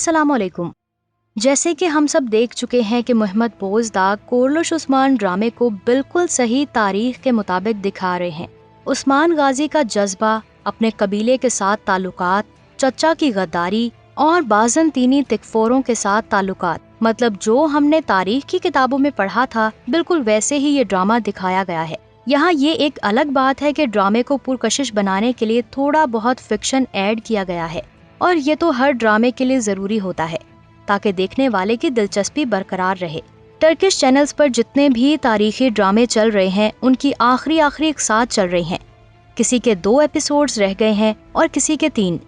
अस्सलाम वालेकुम। जैसे कि हम सब देख चुके हैं कि मोहम्मद बोजदार कोरलुश उस्मान ड्रामे को बिल्कुल सही तारीख के मुताबिक दिखा रहे हैं। उस्मान गाजी का जज्बा, अपने कबीले के साथ ताल्लुकात, चचा की गद्दारी और बाज़ंतीनी तिकफोरों के साथ ताल्लुकात, मतलब जो हमने तारीख की किताबों में पढ़ा था बिल्कुल वैसे ही ये ड्रामा दिखाया गया है। यहाँ ये एक अलग बात है कि ड्रामे को पुरकशिश बनाने के लिए थोड़ा बहुत फिक्शन ऐड किया गया है, और ये तो हर ड्रामे के लिए ज़रूरी होता है ताकि देखने वाले की दिलचस्पी बरकरार रहे। टर्किश चैनल्स पर जितने भी तारीखी ड्रामे चल रहे हैं उनकी आखिरी एक साथ चल रही हैं। किसी के 2 एपिसोड्स रह गए हैं और किसी के 3।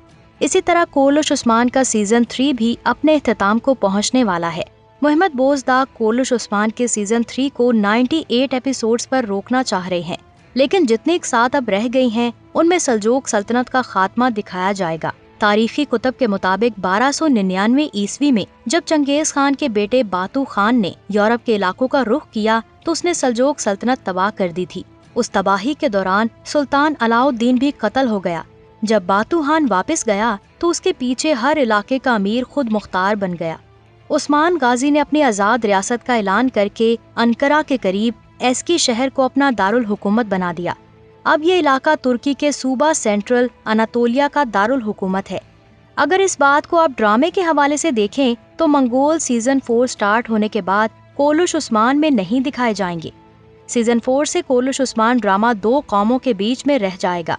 इसी तरह कोरलुश उस्मान का सीजन 3 भी अपने इख्तिताम को पहुंचने वाला है। मोहम्मद बोजदार कोरलुश उस्मान के सीजन 3 को 98 एपिसोड्स पर रोकना चाह रहे हैं, लेकिन जितनी एक साथ अब रह गई हैं उनमें सल्जूक सल्तनत का खात्मा दिखाया जाएगा। तारीखी कुतब के मुताबिक 1299 ईस्वी में जब चंगेज खान के बेटे बातू खान ने यूरोप के इलाकों का रुख किया तो उसने सल्जूक सल्तनत तबाह कर दी थी। उस तबाही के दौरान सुल्तान अलाउद्दीन भी कत्ल हो गया। जब बातू खान वापस गया तो उसके पीछे हर इलाके का अमीर खुद मुख्तार बन गया। उस्मान गाजी ने अपनी आज़ाद रियासत का ऐलान करके अंकारा के करीब एस्की शहर को अपना दारुल हुकूमत बना दिया। अब ये इलाका तुर्की के सूबा सेंट्रल अनातोलिया का दारुल हुकूमत है। अगर इस बात को आप ड्रामे के हवाले से देखें तो मंगोल सीजन 4 स्टार्ट होने के बाद कोरलुश उस्मान में नहीं दिखाए जाएंगे। सीजन 4 से कोरलुश उस्मान ड्रामा 2 कौमों के बीच में रह जाएगा,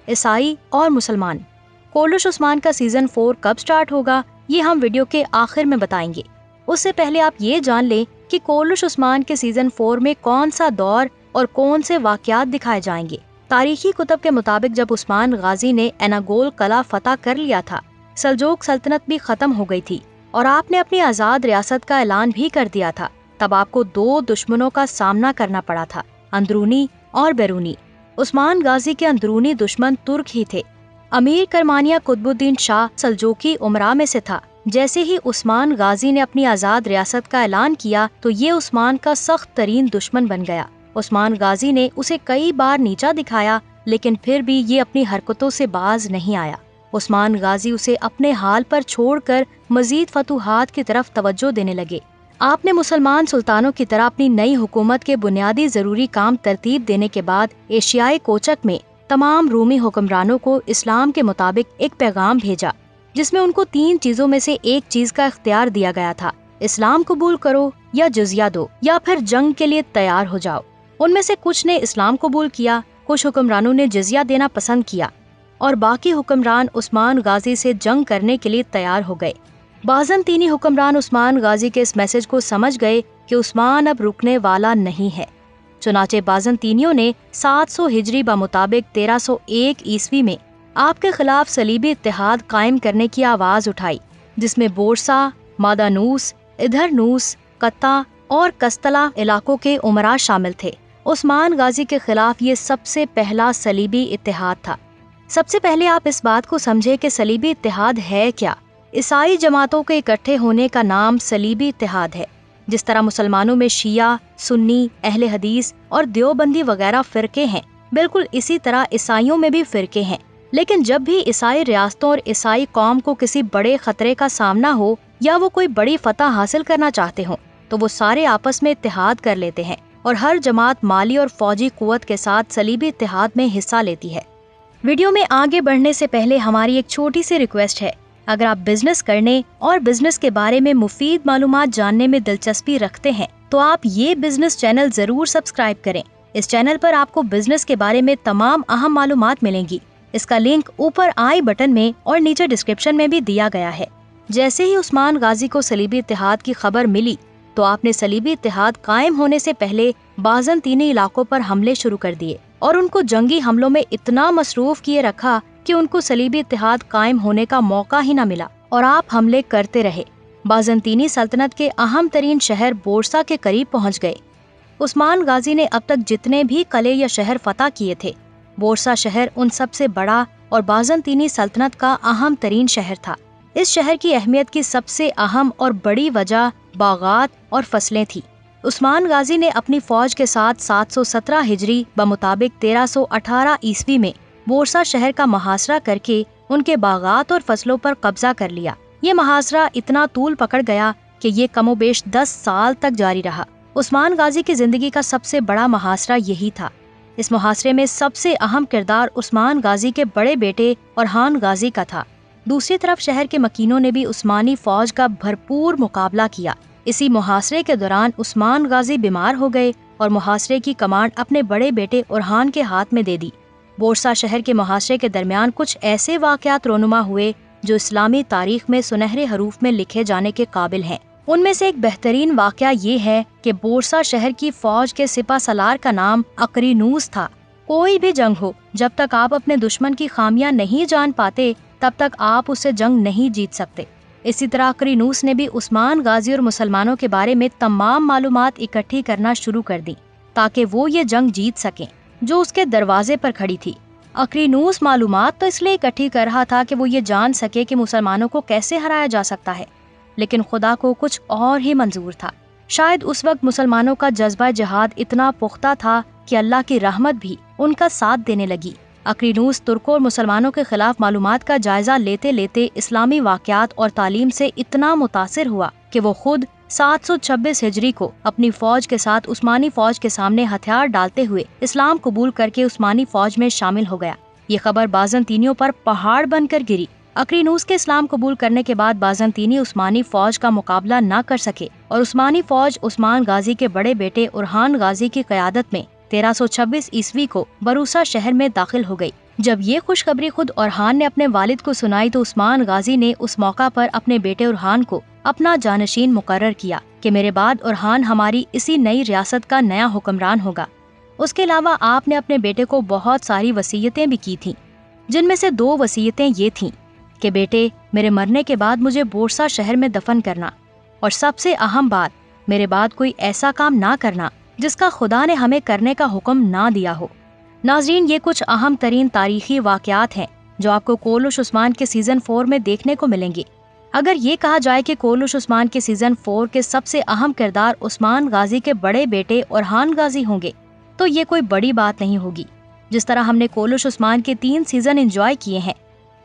ईसाई और मुसलमान। कोरलुश उस्मान का सीजन 4 कब स्टार्ट होगा ये हम वीडियो के आखिर में बताएंगे। उससे पहले आप ये जान लें कि कोरलुश उस्मान के सीजन 4 में कौन सा दौर और कौन से वाक़यात दिखाए जाएंगे। तारीखी कुतब के मुताबिक जब उस्मान गाजी ने एनागोल कला फतह कर लिया था, सल्जूक सल्तनत भी खत्म हो गई थी और आपने अपनी आज़ाद रियासत का ऐलान भी कर दिया था, तब आपको 2 दुश्मनों का सामना करना पड़ा था, अंदरूनी और बैरूनी। उस्मान गाजी के अंदरूनी दुश्मन तुर्क ही थे। अमीर करमानिया कुतुबुद्दीन शाह सल्जूकी उमरा में से था। जैसे ही उस्मान गाजी ने अपनी आज़ाद रियासत का ऐलान किया तो ये उस्मान का सख्त तरीन दुश्मन बन गया। उस्मान गाजी ने उसे कई बार नीचा दिखाया, लेकिन फिर भी ये अपनी हरकतों से बाज नहीं आया। उस्मान गाजी उसे अपने हाल पर छोड़कर मजीद फतूहात की तरफ तवज्जो देने लगे। आपने मुसलमान सुल्तानों की तरह अपनी नई हुकूमत के बुनियादी जरूरी काम तरतीब देने के बाद एशियाई कोचक में तमाम रूमी हुक्मरानों को इस्लाम के मुताबिक एक पैगाम भेजा, जिसमें उनको 3 चीजों में से एक चीज का इख्तियार दिया गया था। इस्लाम कबूल करो या जजिया दो या फिर जंग के लिए तैयार हो जाओ। उनमें से कुछ ने इस्लाम कबूल किया, कुछ हुक्मरानों ने जजिया देना पसंद किया और बाकी हुक्मरान उस्मान गाजी से जंग करने के लिए तैयार हो गए। बाज़ंतीनी हुक्मरान उस्मान गाजी के इस मैसेज को समझ गए कि उस्मान अब रुकने वाला नहीं है। चुनाचे बाज़ंतीनियों ने 700 हिजरी मुताबिक 1301 ईस्वी में आपके खिलाफ सलीबी इत्तेहाद कायम करने की आवाज उठाई, जिसमें बोरसा, मादानूस, इधरनूस, कत्ता और कस्तला इलाकों के उमरा शामिल थे। उस्मान गाजी के खिलाफ ये सबसे पहला सलीबी इत्तेहाद था। सबसे पहले आप इस बात को समझे कि सलीबी इत्तेहाद है क्या। ईसाई जमातों के इकट्ठे होने का नाम सलीबी इत्तेहाद है। जिस तरह मुसलमानों में शिया, सुन्नी, अहले हदीस और देवबंदी वगैरह फिरके हैं, बिल्कुल इसी तरह ईसाइयों में भी फिरके हैं। लेकिन जब भी ईसाई रियासतों और ईसाई कौम को किसी बड़े खतरे का सामना हो या वो कोई बड़ी फतह हासिल करना चाहते हो तो वो सारे आपस में इत्तेहाद कर लेते हैं और हर जमात माली और फौजी कुव्वत के साथ सलीबी इत्तेहाद में हिस्सा लेती है। वीडियो में आगे बढ़ने से पहले हमारी एक छोटी सी रिक्वेस्ट है। अगर आप बिजनेस करने और बिजनेस के बारे में मुफीद मालूमात जानने में दिलचस्पी रखते हैं तो आप ये बिजनेस चैनल जरूर सब्सक्राइब करें। इस चैनल पर आपको बिजनेस के बारे में तमाम अहम मालूमात मिलेंगी। इसका लिंक ऊपर आई बटन में और नीचे डिस्क्रिप्शन में भी दिया गया है। जैसे ही उस्मान गाजी को सलीबी इत्तेहाद की खबर मिली तो आपने सलीबी इत्तेहाद कायम होने से पहले बाज़ंतीनी इलाकों पर हमले शुरू कर दिए और उनको जंगी हमलों में इतना मसरूफ किए रखा कि उनको सलीबी इत्तेहाद कायम होने का मौका ही न मिला और आप हमले करते रहे। बाज़ंतीनी सल्तनत के अहम तरीन शहर बोरसा के करीब पहुंच गए। उस्मान गाजी ने अब तक जितने भी किले या शहर फतह किए थे, बोरसा शहर उन सबसे बड़ा और बाज़ंतीनी सल्तनत का अहम तरीन शहर था। इस शहर की अहमियत की सबसे अहम और बड़ी वजह बागात और फसलें थी। उस्मान गाजी ने अपनी फौज के साथ 717 हिजरी मुताबिक 1318 ईस्वी में बोरसा शहर का मुहासरा करके उनके बागात और फसलों पर कब्जा कर लिया। یہ محاصرہ اتنا طول پکڑ گیا کہ یہ کم و بیش 10 سال تک جاری رہا۔ عثمان غازی کی زندگی کا سب سے بڑا محاصرہ یہی تھا۔ اس محاصرے میں سب سے اہم کردار عثمان غازی کے بڑے بیٹے اورحان غازی کا تھا۔ دوسری طرف شہر کے مکینوں نے بھی عثمانی فوج کا بھرپور مقابلہ کیا۔ اسی محاصرے کے دوران عثمان غازی بیمار ہو گئے اور محاصرے کی کمانڈ اپنے بڑے بیٹے اورحان کے ہاتھ میں دے دی۔ بورسا شہر کے محاصرے کے درمیان کچھ ایسے واقعات رونما ہوئے جو اسلامی تاریخ میں سنہرے حروف میں لکھے جانے کے قابل ہیں۔ ان میں سے ایک بہترین واقعہ یہ ہے کہ بورسا شہر کی فوج کے سپہ سالار کا نام اقرینوس تھا۔ کوئی بھی جنگ ہو، جب تک آپ اپنے دشمن کی خامیاں نہیں جان پاتے تب تک آپ اس سے جنگ نہیں جیت سکتے۔ اسی طرح اقرینوس نے بھی عثمان غازی اور مسلمانوں کے بارے میں تمام معلومات اکٹھی کرنا شروع کر دی تاکہ وہ یہ جنگ جیت سکیں جو اس کے دروازے پر کھڑی تھی۔ اقرینوس معلومات تو اس لیے اکٹھی کر رہا تھا کہ وہ یہ جان سکے کہ مسلمانوں کو کیسے ہرایا جا سکتا ہے، لیکن خدا کو کچھ اور ہی منظور تھا۔ شاید اس وقت مسلمانوں کا جذبہ جہاد اتنا پختہ تھا کہ اللہ کی رحمت بھی ان کا ساتھ دینے لگی۔ اقرینوس ترکوں اور مسلمانوں کے خلاف معلومات کا جائزہ لیتے لیتے اسلامی واقعات اور تعلیم سے اتنا متاثر ہوا کہ وہ خود 726 ہجری کو اپنی فوج کے ساتھ عثمانی فوج کے سامنے ہتھیار ڈالتے ہوئے اسلام قبول کر کے عثمانی فوج میں شامل ہو گیا۔ یہ خبر بازنطینیوں پر پہاڑ بن کر گری۔ اقرینوس کے اسلام قبول کرنے کے بعد بازنطینی عثمانی فوج کا مقابلہ نہ کر سکے اور عثمانی فوج عثمان غازی کے بڑے بیٹے اورحان غازی کی قیادت میں 1326 عیسوی کو بروسا شہر میں داخل ہو گئی۔ جب یہ خوشخبری خود اورحان نے اپنے والد کو سنائی تو عثمان غازی نے اس موقع پر اپنے بیٹے اورحان کو اپنا جانشین مقرر کیا کہ میرے بعد اورحان ہماری اسی نئی ریاست کا نیا حکمران ہوگا۔ اس کے علاوہ آپ نے اپنے بیٹے کو بہت ساری وصیتیں بھی کی تھیں، جن میں سے 2 وصیتیں یہ تھیں کہ بیٹے، میرے مرنے کے بعد مجھے بورسا شہر میں دفن کرنا، اور سب سے اہم بات، میرے بعد کوئی ایسا کام نہ کرنا جس کا خدا نے ہمیں کرنے کا حکم نہ دیا ہو۔ ناظرین، یہ کچھ اہم ترین تاریخی واقعات ہیں جو آپ کو کولوش عثمان کے سیزن 4 میں دیکھنے کو ملیں گے۔ اگر یہ کہا جائے کہ کولوش عثمان کے سیزن 4 کے سب سے اہم کردار عثمان غازی کے بڑے بیٹے اورحان غازی ہوں گے تو یہ کوئی بڑی بات نہیں ہوگی۔ جس طرح ہم نے کولوش عثمان کے 3 سیزن انجوائے کیے ہیں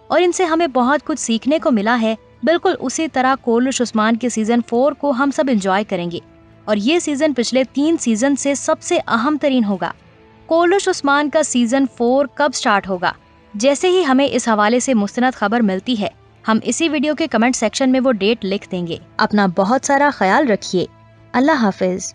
اور ان سے ہمیں بہت کچھ سیکھنے کو ملا ہے، بالکل اسی طرح کولوش عثمان کے سیزن 4 کو ہم سب انجوائے کریں گے، اور یہ سیزن پچھلے 3 سیزن سے سب سے اہم ترین ہوگا۔ کولوش عثمان کا سیزن 4 کب سٹارٹ ہوگا؟ جیسے ہی ہمیں اس حوالے سے مستند خبر ملتی ہے، ہم اسی ویڈیو کے کمنٹ سیکشن میں وہ ڈیٹ لکھ دیں گے۔ اپنا بہت سارا خیال رکھیے۔ اللہ حافظ۔